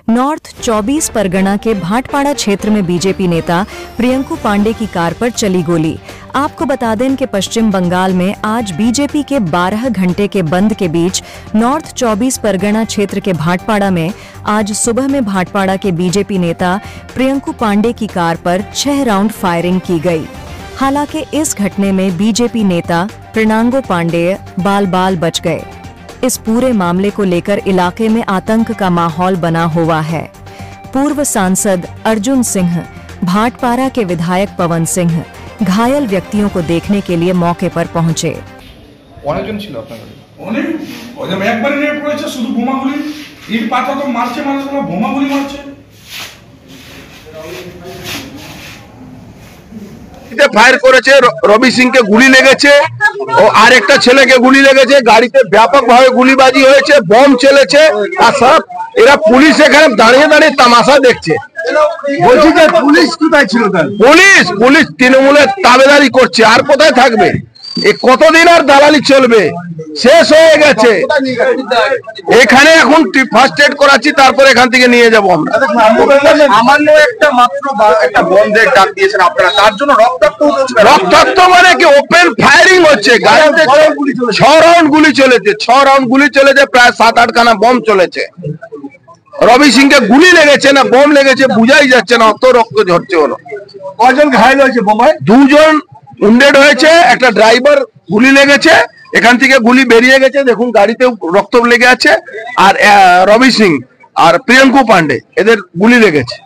North 24 Pargana के भाटपाड़ा क्षेत्र में बीजेपी नेता प्रियंकू पांडे की कार पर चली गोली। आपको बता दें कि पश्चिम बंगाल में आज बीजेपी के 12 घंटे के बंद के बीच नॉर्थ 24 परगना क्षेत्र के भाटपाड़ा में आज सुबह में भाटपाड़ा के बीजेपी नेता प्रियंकू पांडे की कार पर 6 राउंड फायरिंग की गई। हालांकि इस घटने में बीजेपी नेता प्रियंकू पांडे बाल बच गए। इस पूरे मामले को लेकर इलाके में आतंक का माहौल बना हुआ है। पूर्व सांसद अर्जुन सिंह, भाटपाड़ा के विधायक पवन सिंह घायल व्यक्तियों को देखने के लिए मौके पर पहुंचे। फायर করেছে রবি সিংকে গুলি লেগেছে ও আরেকটা ছেলেকে গুলি লেগেছে। গাড়িতে ব্যাপকভাবে গুলিবাজি হয়েছে, বম চলেছে। আর সব এরা পুলিশ এখানে দাঁড়িয়ে দাঁড়িয়ে তামাশা দেখছে। বলছি যে পুলিশ কোথায় ছিল? পুলিশ তৃণমূলের তাবেদারি করছে, আর কোথায় থাকবে? কতদিন আর দালালি চলবে? শেষ হয়ে গেছে। এখানে এখন ফার্স্ট এড করাচ্ছি, তারপর এখান থেকে নিয়ে যাবো আমরা। সামান্য একটা মাত্র একটা বন্ধের ডাক দিয়েছেন আপনারা, তার জন্য রক্তাক্ত মানে কি ওপেন ফায়ারিং হচ্ছে। গাড়িতে 6 রাউন্ড গুলি চলেছে, 6 রাউন্ড গুলি চলেছে, প্রায় 7-8 খানা বম চলেছে। রবি সিংকে গুলি লেগেছে না বম লেগেছে বুঝাই যাচ্ছে না, অত রক্ত ঝরছে। হলো কয়জন ঘায়ল হয়েছে? বোমায় 2 জন উন্ডেড হয়েছে, একটা ড্রাইভার গুলি লেগেছে, এখান থেকে গুলি বেরিয়ে গেছে, দেখুন গাড়িতে রক্ত লেগে আছে। আর রবি সিং আর প্রিয়ঙ্কু পান্ডে এদের গুলি লেগেছে।